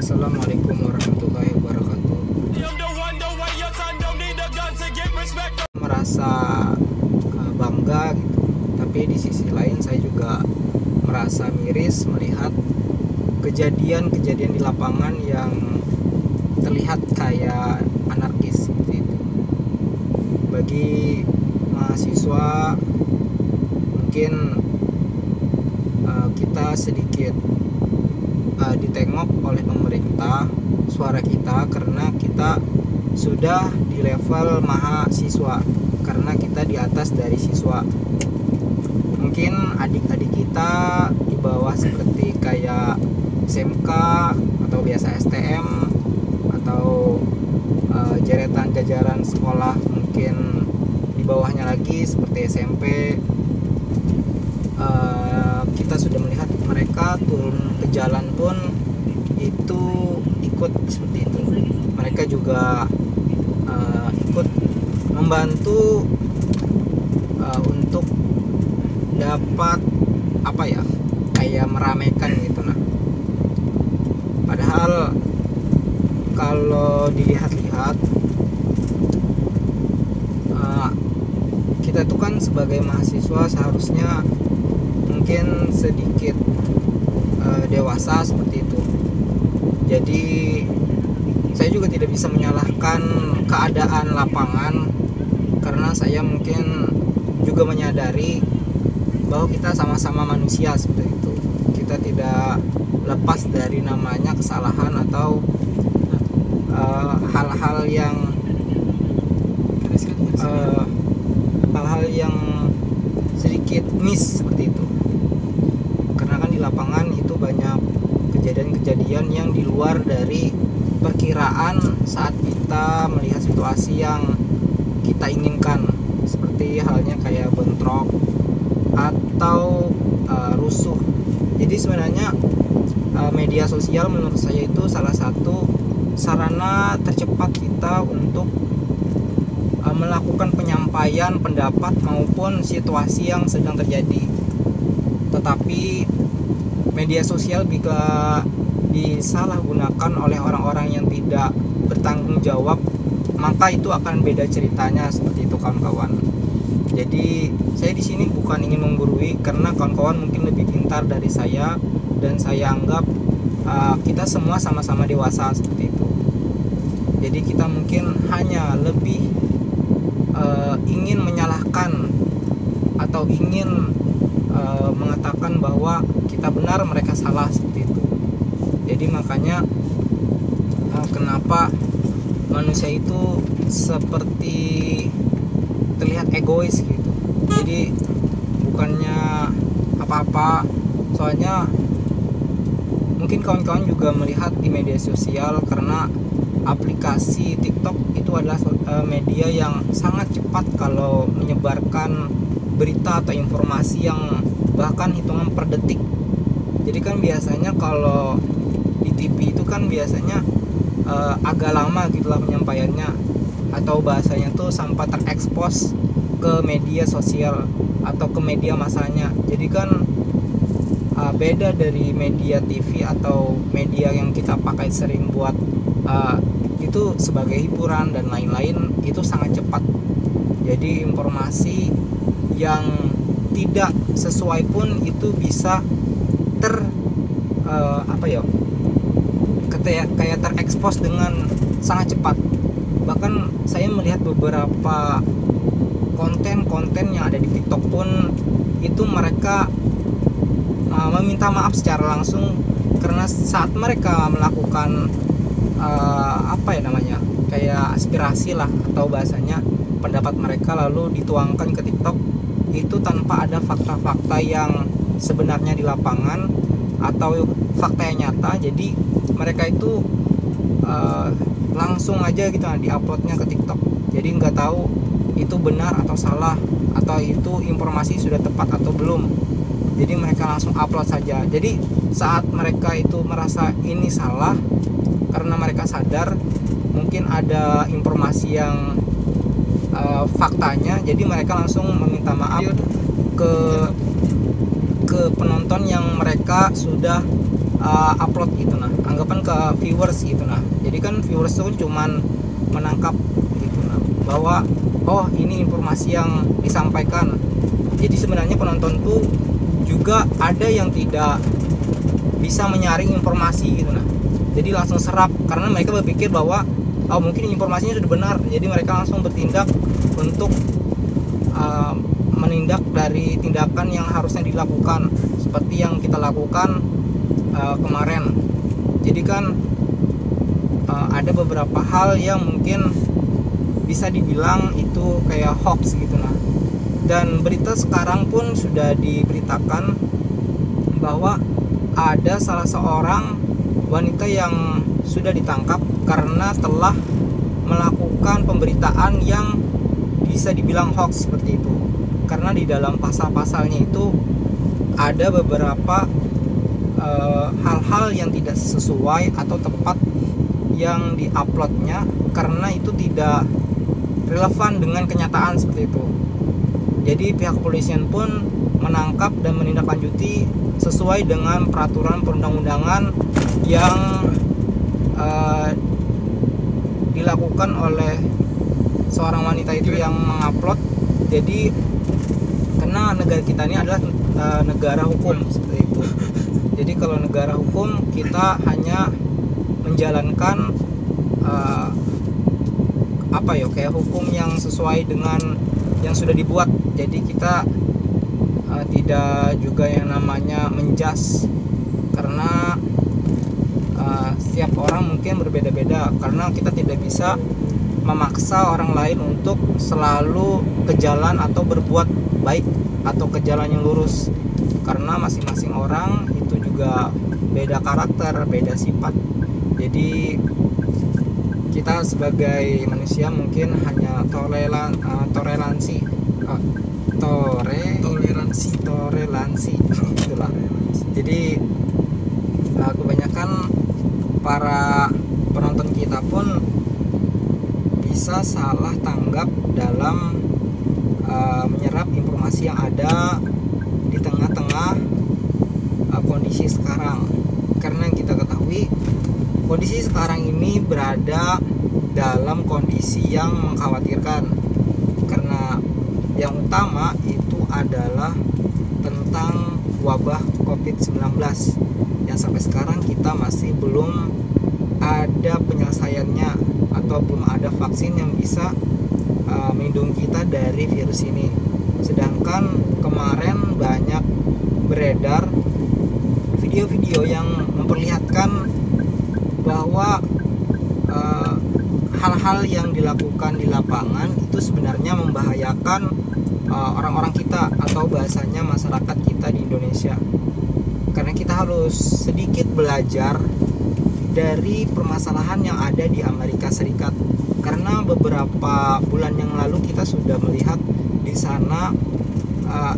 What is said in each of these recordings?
Assalamualaikum warahmatullahi wabarakatuh. Merasa bangga gitu, tapi di sisi lain saya juga merasa miris melihat kejadian-kejadian di lapangan yang terlihat kayak anarkis seperti itu. Bagi mahasiswa mungkin kita sedikit ditengok oleh pemerintah suara kita karena kita sudah di level mahasiswa, karena kita di atas dari siswa. Mungkin adik-adik kita di bawah seperti kayak SMK atau biasa STM atau deretan jajaran sekolah mungkin di bawahnya lagi seperti SMP, kita sudah melihat mereka turun ke jalan pun itu ikut seperti itu. Mereka juga ikut membantu untuk dapat kayak meramaikan gitu. Nah, padahal kalau dilihat-lihat kita tuh kan sebagai mahasiswa seharusnya mungkin sedikit dewasa seperti itu. Jadi saya juga tidak bisa menyalahkan keadaan lapangan, karena saya mungkin juga menyadari bahwa kita sama-sama manusia seperti itu. Kita tidak lepas dari namanya kesalahan atau hal-hal yang sedikit miss seperti itu. Karena kan di lapangan itu banyak kejadian-kejadian yang di luar dari perkiraan saat kita melihat situasi yang kita inginkan, seperti halnya kayak bentrok atau rusuh. Jadi sebenarnya media sosial menurut saya itu salah satu sarana tercepat kita untuk melakukan penyampaian pendapat maupun situasi yang sedang terjadi. Tetapi media sosial bila disalahgunakan oleh orang-orang yang tidak bertanggung jawab, maka itu akan beda ceritanya seperti itu kawan-kawan. Jadi saya di sini bukan ingin menggurui, karena kawan-kawan mungkin lebih pintar dari saya, dan saya anggap kita semua sama-sama dewasa seperti itu. Jadi kita mungkin hanya lebih ingin menyalahkan atau ingin mengatakan bahwa kita benar, mereka salah seperti itu. Jadi makanya kenapa manusia itu seperti terlihat egois gitu. Jadi bukannya apa-apa, soalnya mungkin kawan-kawan juga melihat di media sosial, karena aplikasi TikTok itu adalah media yang sangat cepat kalau menyebarkan berita atau informasi yang bahkan hitungan per detik. Jadi kan biasanya kalau di TV itu kan biasanya agak lama gitulah penyampaiannya, atau bahasanya tuh sampai terekspos ke media sosial atau ke media masanya. Jadi kan beda dari media TV atau media yang kita pakai sering buat itu sebagai hiburan dan lain-lain, itu sangat cepat. Jadi informasi yang tidak sesuai pun itu bisa kayak terekspos dengan sangat cepat. Bahkan saya melihat beberapa konten-konten yang ada di TikTok pun itu mereka meminta maaf secara langsung, karena saat mereka melakukan kayak aspirasi lah, atau bahasanya pendapat mereka lalu dituangkan ke TikTok, itu tanpa ada fakta-fakta yang sebenarnya di lapangan atau fakta yang nyata. Jadi mereka itu langsung aja gitu diuploadnya ke TikTok. Jadi nggak tahu itu benar atau salah, atau itu informasi sudah tepat atau belum. Jadi mereka langsung upload saja. Jadi saat mereka itu merasa ini salah, karena mereka sadar mungkin ada informasi yang faktanya, jadi mereka langsung meminta maaf ke penonton yang mereka sudah upload gitu nah, anggapan ke viewers gitu nah. Jadi kan viewers itu cuman menangkap gitu nah, bahwa oh ini informasi yang disampaikan. Jadi sebenarnya penonton tuh juga ada yang tidak bisa menyaring informasi gitu nah. Jadi langsung serap karena mereka berpikir bahwa oh mungkin informasinya sudah benar. Jadi mereka langsung bertindak untuk menindak dari tindakan yang harusnya dilakukan, seperti yang kita lakukan kemarin. Jadi kan ada beberapa hal yang mungkin bisa dibilang itu kayak hoax gitu nah. Dan berita sekarang pun sudah diberitakan bahwa ada salah seorang wanita yang sudah ditangkap karena telah melakukan pemberitaan yang bisa dibilang hoax seperti itu. Karena di dalam pasal-pasalnya itu ada beberapa hal-hal yang tidak sesuai atau tepat yang diuploadnya, karena itu tidak relevan dengan kenyataan seperti itu. Jadi pihak kepolisian pun menangkap dan menindaklanjuti sesuai dengan peraturan perundang-undangan yang dilakukan oleh seorang wanita itu yang mengupload. Jadi karena negara kita ini adalah negara hukum seperti itu. Jadi kalau negara hukum kita hanya menjalankan kayak hukum yang sesuai dengan yang sudah dibuat. Jadi kita tidak juga yang namanya menjas, karena setiap orang mungkin berbeda-beda, karena kita tidak bisa memaksa orang lain untuk selalu ke jalan atau berbuat baik atau ke jalan yang lurus, karena masing-masing orang itu juga beda karakter, beda sifat. Jadi kita sebagai manusia mungkin hanya toleransi itulah. Jadi kebanyakan para penonton kita pun bisa salah tanggap dalam menyerap informasi yang ada di tengah-tengah kondisi sekarang. Karena kita ketahui kondisi sekarang ini berada dalam kondisi yang mengkhawatirkan, karena yang utama itu adalah tentang wabah COVID-19 yang sampai sekarang kita masih belum ada penyelesaiannya atau belum ada vaksin yang bisa melindungi kita dari virus ini. Sedangkan kemarin banyak beredar video-video yang memperlihatkan bahwa hal-hal yang dilakukan di lapangan itu sebenarnya membahayakan orang-orang kita, atau bahasanya masyarakat kita di Indonesia. Karena kita harus sedikit belajar dari permasalahan yang ada di Amerika Serikat. Karena beberapa bulan yang lalu kita sudah melihat di sana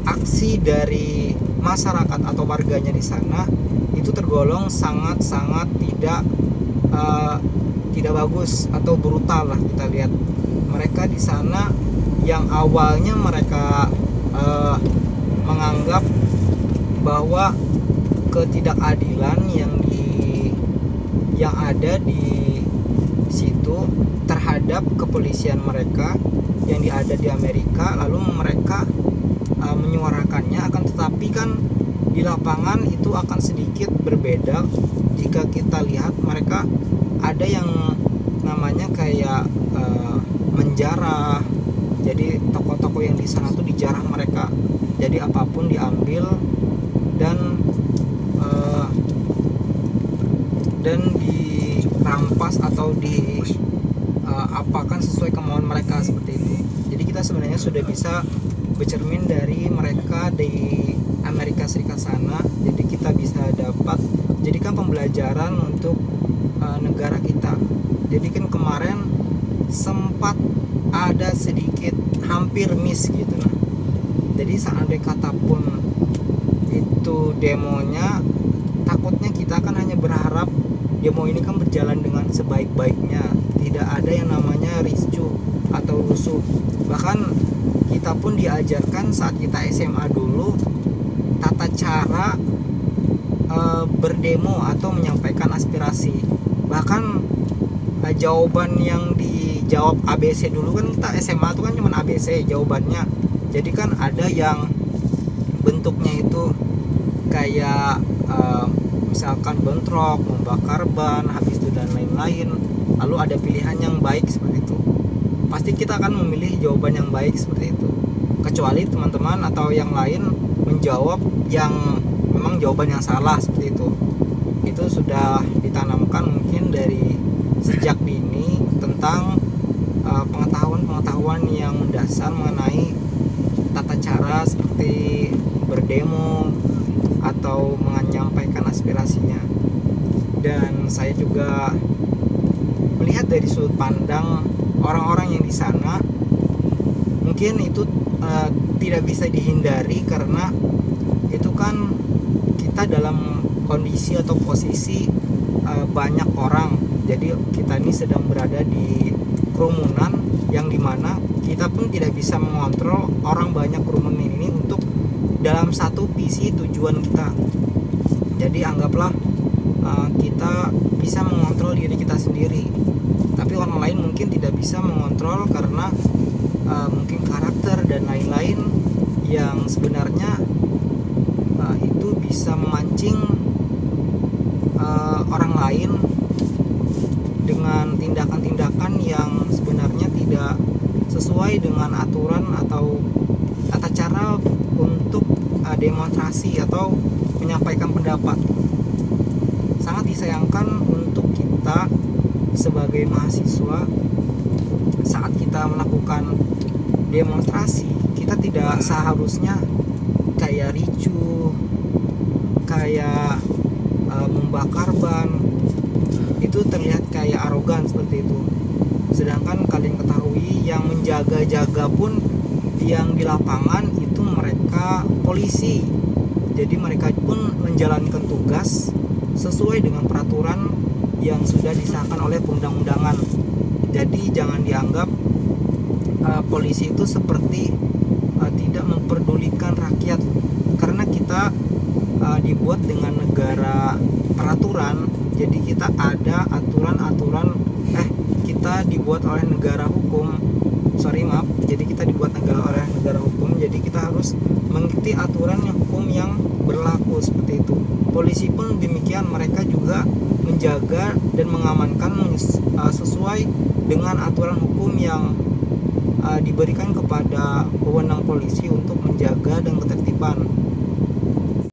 aksi dari masyarakat atau warganya di sana itu tergolong sangat-sangat tidak bagus atau brutal lah. Kita lihat mereka di sana yang awalnya mereka menganggap bahwa ketidakadilan yang ada di situ terhadap kepolisian mereka yang ada di Amerika, lalu mereka menyuarakannya. Akan tetapi kan di lapangan itu akan sedikit berbeda. Jika kita lihat mereka ada yang namanya kayak menjarah. Jadi toko-toko yang di sana tuh dijarah mereka. Jadi apapun diambil dan dirampas atau apakan sesuai kemauan mereka seperti itu. Jadi kita sebenarnya sudah bisa bercermin dari mereka di Amerika Serikat sana. Jadi kita bisa dapat jadikan pembelajaran untuk negara kita. Jadi kan kemarin sempat ada sedikit hampir miss gitu nah. Jadi seandainya kata pun itu demonya, takutnya kita kan hanya berharap demo ini kan berjalan dengan sebaik-baiknya, tidak ada yang namanya ricuh atau rusuh. Bahkan kita pun diajarkan saat kita SMA dulu tata cara berdemo atau menyampaikan aspirasi. Bahkan jawaban yang dijawab ABC dulu, kan kita SMA itu kan cuma ABC jawabannya. Jadi kan ada yang bentuknya itu kayak misalkan bentrok, membakar ban, habis itu dan lain-lain. Lalu ada pilihan yang baik seperti itu. Pasti kita akan memilih jawaban yang baik seperti itu. Kecuali teman-teman atau yang lain menjawab yang memang jawaban yang salah seperti itu. Itu sudah ditanamkan mungkin dari sejak dini tentang pengetahuan-pengetahuan yang mendasar mengenai tata cara seperti berdemo atau menyampaikan aspirasinya. Dan saya juga melihat dari sudut pandang orang-orang yang di sana, mungkin itu tidak bisa dihindari karena itu kan kita dalam kondisi atau posisi banyak orang. Jadi kita ini sedang berada di kerumunan yang dimana kita pun tidak bisa mengontrol orang banyak kerumunan ini untuk dalam satu visi tujuan kita. Jadi anggaplah kita bisa mengontrol diri kita sendiri, tapi orang lain mungkin tidak bisa mengontrol karena mungkin karakter dan lain-lain yang sebenarnya itu bisa memancing orang lain dengan tindakan-tindakan yang sebenarnya tidak sesuai dengan aturan atau tata cara untuk demonstrasi atau menyampaikan pendapat. Sangat disayangkan untuk kita sebagai mahasiswa saat kita melakukan demonstrasi, kita tidak seharusnya kayak ricuh, kayak membakar ban. Itu terlihat kayak arogan seperti itu. Sedangkan kalian ketahui yang menjaga-jaga pun yang di lapangan itu mereka polisi. Jadi mereka pun menjalankan tugas sesuai dengan peraturan yang sudah disahkan oleh perundang-undangan. Jadi jangan dianggap polisi itu seperti tidak memperdulikan rakyat, karena kita dibuat dengan negara peraturan. Jadi kita ada aturan-aturan, kita dibuat oleh negara hukum. Jadi kita dibuat oleh negara hukum. Jadi kita harus mengikuti aturan hukum yang berlaku seperti itu. Polisi pun demikian, mereka juga menjaga dan mengamankan sesuai dengan aturan hukum yang diberikan kepada wewenang polisi untuk menjaga dan ketertiban.